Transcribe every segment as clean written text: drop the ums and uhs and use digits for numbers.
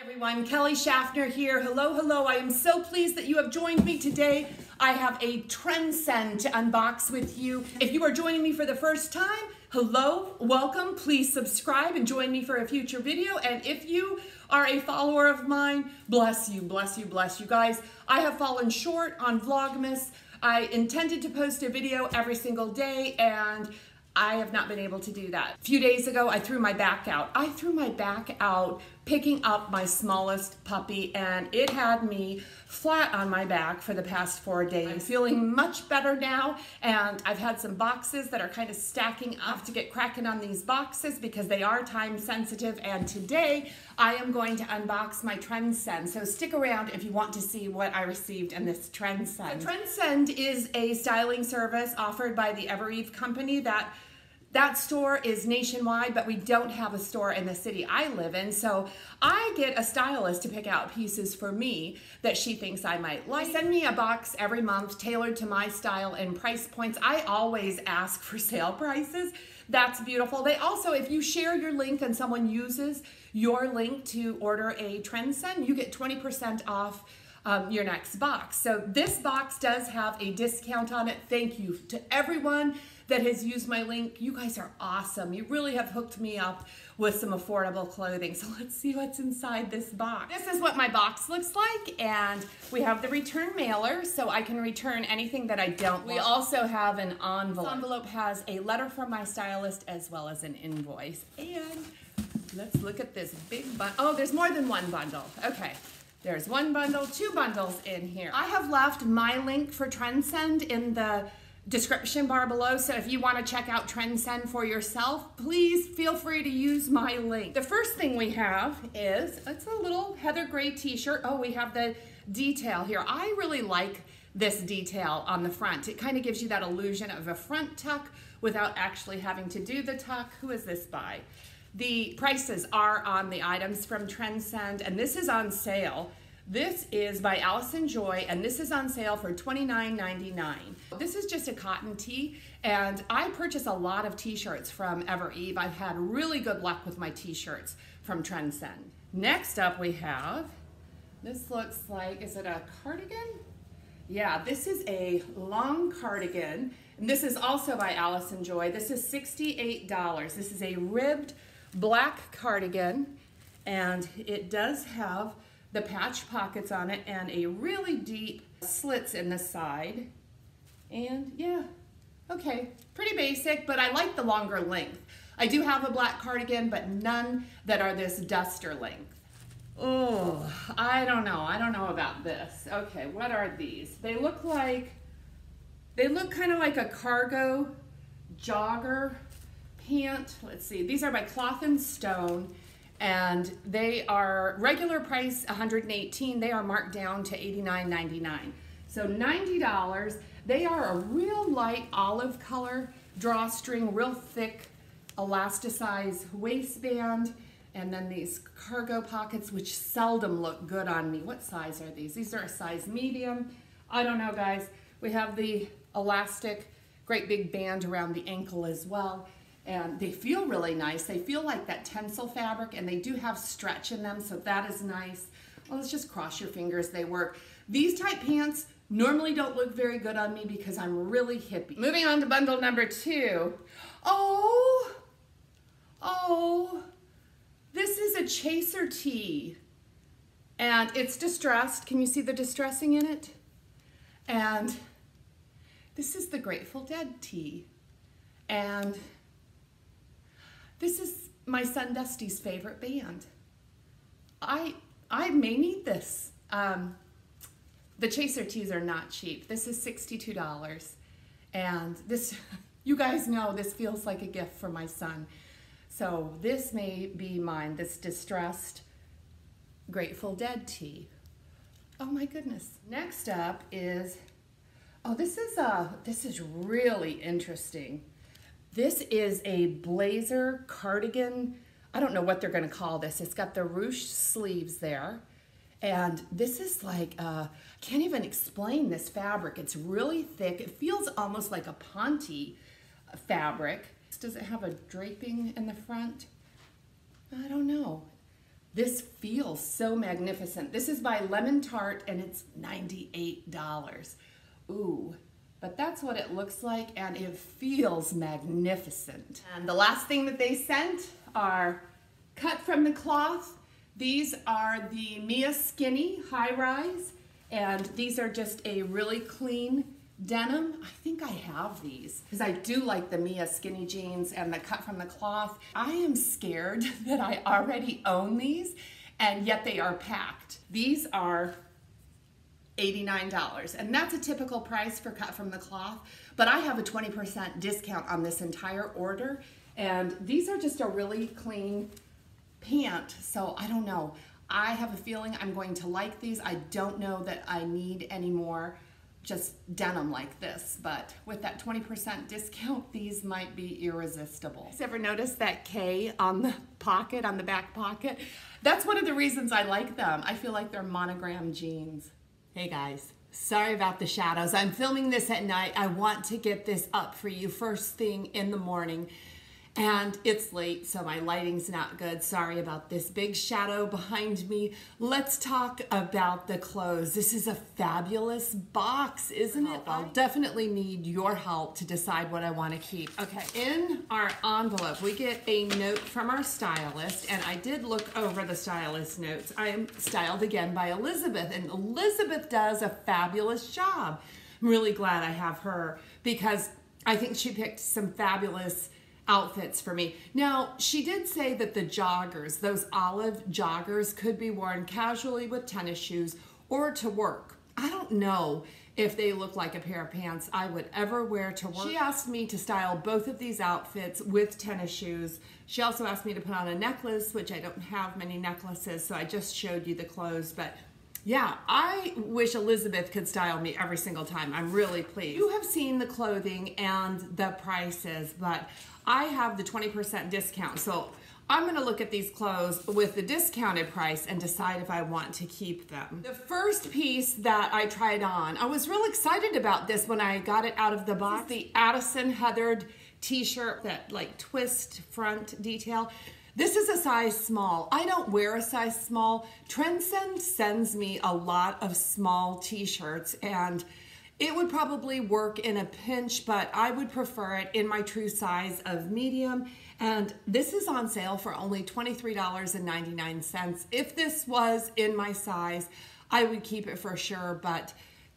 Everyone, Kelly Shaffner here. Hello, hello. I am so pleased that you have joined me today. I have a Trendsend to unbox with you. If you are joining me for the first time, hello, welcome. Please subscribe and join me for a future video. And if you are a follower of mine, bless you, bless you, bless you. Guys, I have fallen short on Vlogmas. I intended to post a video every single day and I have not been able to do that. A few days ago, I threw my back out. I threw my back out picking up my smallest puppy, and it had me flat on my back for the past 4 days. I'm feeling much better now, and I've had some boxes that are kind of stacking up to get cracking on these boxes because they are time sensitive, and today I am going to unbox my Trendsend. So stick around if you want to see what I received in this Trendsend. So Trendsend is a styling service offered by the Evereve company. That store is nationwide, but we don't have a store in the city I live in, so I get a stylist to pick out pieces for me that she thinks I might like. Send me a box every month tailored to my style and price points. I always ask for sale prices. That's beautiful. They also, if you share your link and someone uses your link to order a Trendsend, you get 20% off your next box. So this box does have a discount on it. Thank you to everyone that has used my link. You guys are awesome. You really have hooked me up with some affordable clothing. So let's see what's inside this box. This is what my box looks like, and we have the return mailer so I can return anything that I don't want. We also have an envelope. This envelope has a letter from my stylist as well as an invoice. And let's look at this big bundle. Oh, there's more than one bundle. Okay. There's one bundle, two bundles in here. I have left my link for Trendsend in the description bar below, so if you want to check out Trendsend for yourself, please feel free to use my link. The first thing we have is, it's a little heather gray t-shirt. Oh, we have the detail here. I really like this detail on the front. It kind of gives you that illusion of a front tuck without actually having to do the tuck. Who is this by? The prices are on the items from Trendsend, and this is on sale. This is by Allison Joy, and this is on sale for $29.99. This is just a cotton tee, and I purchase a lot of t-shirts from Evereve. I've had really good luck with my t-shirts from Trendsend. Next up we have, this looks like, is it a cardigan? Yeah, this is a long cardigan, and this is also by Allison Joy. This is $68. This is a ribbed black cardigan, and it does have the patch pockets on it and a really deep slits in the side. And yeah, okay, pretty basic, but I like the longer length. I do have a black cardigan, but none that are this duster length. Oh, I don't know about this. Okay, what are these? They look kind of like a cargo jogger pant. Let's see, these are by Cloth and Stone, and they are regular price $118. They are marked down to $89.99. So $90. They are a real light olive color drawstring, real thick elasticized waistband, and then these cargo pockets, which seldom look good on me. What size are these? These are a size medium. I don't know, guys. We have the elastic, great big band around the ankle as well. And they feel really nice. They feel like that tencel fabric, and they do have stretch in them, so that is nice. Well, let's just cross your fingers they work. These type pants normally don't look very good on me because I'm really hippie. Moving on to bundle number 2. Oh, this is a chaser tee, and it's distressed. Can you see the distressing in it? And this is the Grateful Dead tee, and this is my son Dusty's favorite band. I may need this. The chaser tees are not cheap. This is $62. And this, you guys know, this feels like a gift for my son. So this may be mine, this distressed Grateful Dead tee. Oh my goodness. Next up is, oh, this is really interesting. This is a blazer cardigan. I don't know what they're gonna call this. It's got the ruched sleeves there. And this is like, I can't even explain this fabric. It's really thick. It feels almost like a Ponte fabric. Does it have a draping in the front? I don't know. This feels so magnificent. This is by Lemon Tart and it's $98. Ooh, but that's what it looks like and it feels magnificent. And the last thing that they sent are cut from the cloth. These are the Mia Skinny High Rise, and these are just a really clean denim. I think I have these because I do like the Mia Skinny jeans and the cut from the cloth. I am scared that I already own these and yet they are packed. These are $89 and that's a typical price for cut from the cloth, but I have a 20% discount on this entire order, and these are just a really clean pant, so I don't know. I have a feeling I'm going to like these. I don't know that I need any more just denim like this, but with that 20% discount, these might be irresistible. Has ever noticed that K on the pocket, on the back pocket? That's one of the reasons I like them. I feel like they're monogram jeans. Hey guys, sorry about the shadows. I'm filming this at night. I want to get this up for you first thing in the morning. And it's late, so my lighting's not good. Sorry about this big shadow behind me. Let's talk about the clothes. This is a fabulous box, isn't it? I'll definitely need your help to decide what I want to keep. Okay, in our envelope, we get a note from our stylist, and I did look over the stylist notes. I am styled again by Elizabeth, and Elizabeth does a fabulous job. I'm really glad I have her because I think she picked some fabulous outfits for me. Now, she did say that the joggers, those olive joggers, could be worn casually with tennis shoes or to work. I don't know if they look like a pair of pants I would ever wear to work. She asked me to style both of these outfits with tennis shoes. She also asked me to put on a necklace, which I don't have many necklaces, so I just showed you the clothes, but yeah, I wish Elizabeth could style me every single time. I'm really pleased. You have seen the clothing and the prices, but I have the 20% discount. So I'm gonna look at these clothes with the discounted price and decide if I want to keep them. The first piece that I tried on, I was real excited about this when I got it out of the box. This is the Addison heathered t-shirt, that like twist front detail. This is a size small. I don't wear a size small. Trendsend sends me a lot of small t-shirts, and it would probably work in a pinch, but I would prefer it in my true size of medium. And this is on sale for only $23.99. If this was in my size, I would keep it for sure, but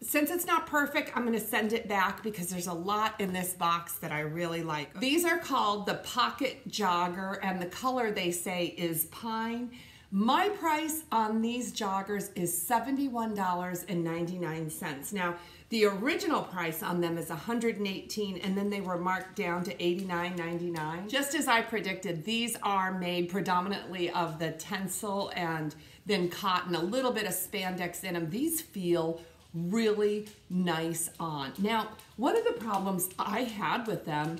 since it's not perfect, I'm gonna send it back because there's a lot in this box that I really like. These are called the Pocket Jogger, and the color they say is pine. My price on these joggers is $71.99. Now, the original price on them is $118, and then they were marked down to $89.99. Just as I predicted, these are made predominantly of the tencel and then cotton, a little bit of spandex in them. These feel really nice on. Now, one of the problems I had with them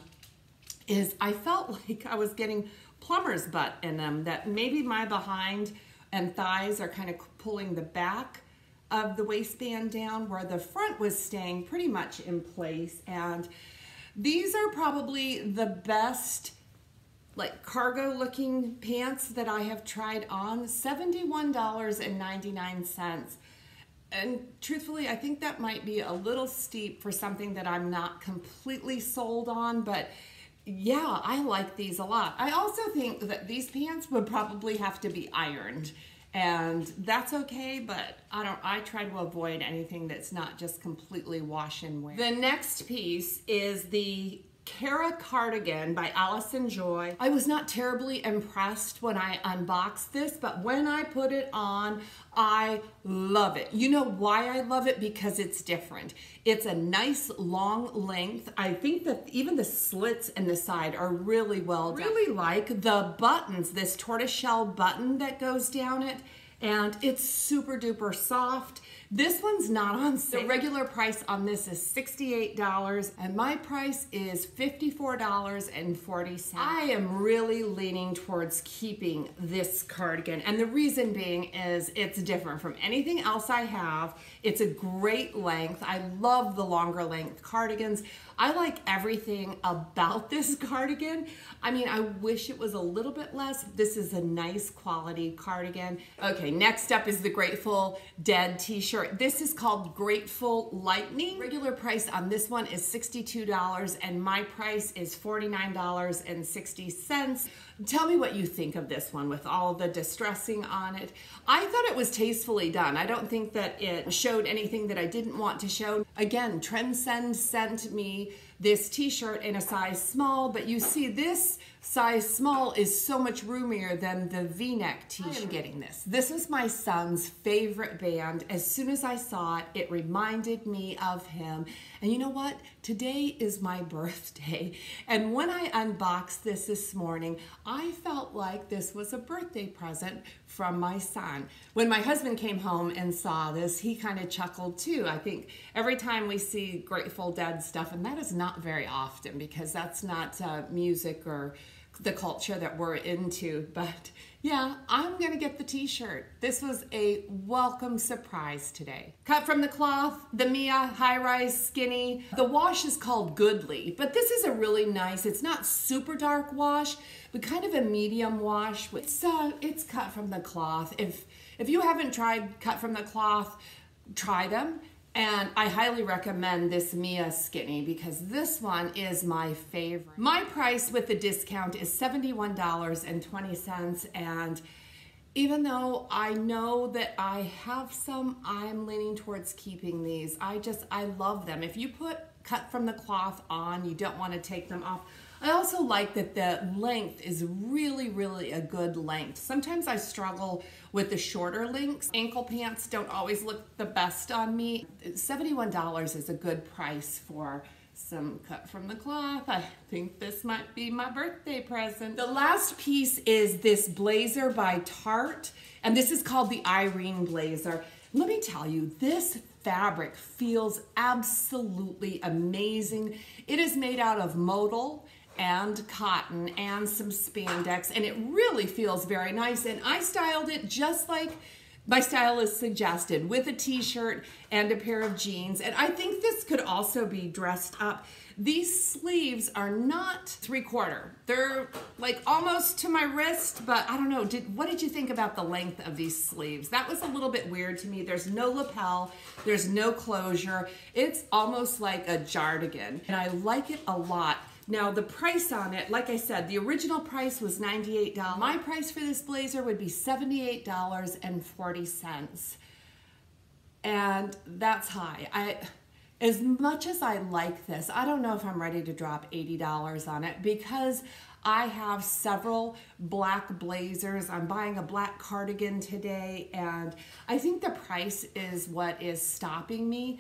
is I felt like I was getting plumber's butt in them, that maybe my behind and thighs are kind of pulling the back of the waistband down where the front was staying pretty much in place. And these are probably the best like cargo looking pants that I have tried on. $71.99. And truthfully, I think that might be a little steep for something that I'm not completely sold on, but yeah, I like these a lot. I also think that these pants would probably have to be ironed, and that's okay, but I try to avoid anything that's not just completely wash and wear. The next piece is the Cardigan by Allison Joy. I was not terribly impressed when I unboxed this, but when I put it on, I love it. You know why I love it? Because it's different. It's a nice long length. I think that even the slits in the side are really well done. I really like the buttons, this tortoiseshell button that goes down it, and it's super duper soft. This one's not on sale. The regular price on this is $68, and my price is $54.40. I am really leaning towards keeping this cardigan, and the reason being is it's different from anything else I have. It's a great length. I love the longer length cardigans. I like everything about this cardigan. I mean, I wish it was a little bit less. This is a nice quality cardigan. Okay, next up is the Grateful Dead t-shirt. This is called Grateful Lightning. Regular price on this one is $62 and my price is $49.60. Tell me what you think of this one with all the distressing on it. I thought it was tastefully done. I don't think that it showed anything that I didn't want to show. Again, Trendsend sent me this t-shirt in a size small, but you see this size small is so much roomier than the V-neck t-shirt. I am getting this. This is my son's favorite band. As soon as I saw it, it reminded me of him. And you know what? Today is my birthday. And when I unboxed this morning, I felt like this was a birthday present from my son. When my husband came home and saw this, he kind of chuckled too. I think every time we see Grateful Dead stuff, and that is not very often because that's not music or the culture that we're into, but yeah, I'm gonna get the t-shirt. This was a welcome surprise today. Cut from the cloth, the Mia high-rise skinny. The wash is called Goodly, but this is a really nice, it's not super dark wash, but kind of a medium wash. It's cut from the cloth. If you haven't tried cut from the cloth, try them. And I highly recommend this Mia skinny because this one is my favorite. My price with the discount is $71.20, and even though I know that I have some, I'm leaning towards keeping these. I love them. If you put cut from the cloth on, you don't want to take them off. I also like that the length is really, really a good length. Sometimes I struggle with the shorter lengths. Ankle pants don't always look the best on me. $71 is a good price for some cut from the cloth. I think this might be my birthday present. The last piece is this blazer by Tarte, and this is called the Irene blazer. Let me tell you, this fabric feels absolutely amazing. It is made out of modal and cotton and some spandex, and it really feels very nice. And I styled it just like my stylist suggested, with a t-shirt and a pair of jeans. And I think this could also be dressed up. These sleeves are not 3/4. They're like almost to my wrist, but I don't know. What did you think about the length of these sleeves? That was a little bit weird to me. There's no lapel, there's no closure. It's almost like a Cardigan, and I like it a lot. Now the price on it, like I said, the original price was $98. My price for this blazer would be $78.40. And that's high. As much as I like this, I don't know if I'm ready to drop $80 on it because I have several black blazers. I'm buying a black cardigan today, and I think the price is what is stopping me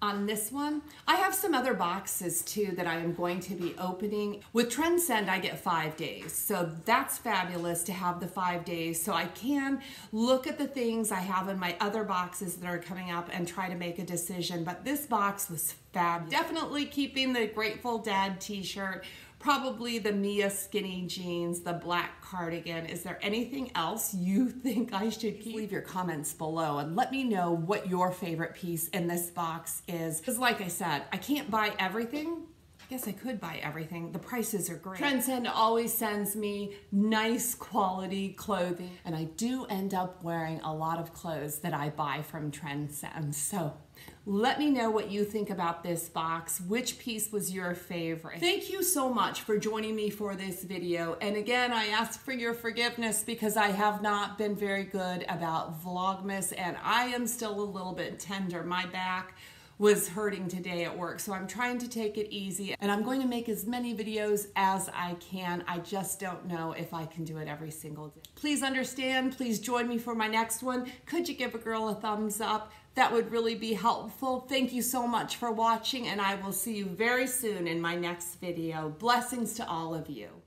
on this one. I have some other boxes too that I am going to be opening. With Trendsend, I get 5 days. So that's fabulous to have the 5 days. So I can look at the things I have in my other boxes that are coming up and try to make a decision. But this box was fabulous. Definitely keeping the Grateful Dead t-shirt, probably the Mia skinny jeans, the black cardigan. Is there anything else you think I should keep? Leave your comments below and let me know what your favorite piece in this box is. Because like I said, I can't buy everything. I guess I could buy everything. The prices are great. Trendsend always sends me nice quality clothing, and I do end up wearing a lot of clothes that I buy from Trendsend. So let me know what you think about this box. Which piece was your favorite? Thank you so much for joining me for this video. And again, I ask for your forgiveness because I have not been very good about Vlogmas, and I am still a little bit tender. My back was hurting today at work, so I'm trying to take it easy, and I'm going to make as many videos as I can. I just don't know if I can do it every single day. Please understand, please join me for my next one. Could you give a girl a thumbs up? That would really be helpful. Thank you so much for watching, and I will see you very soon in my next video. Blessings to all of you.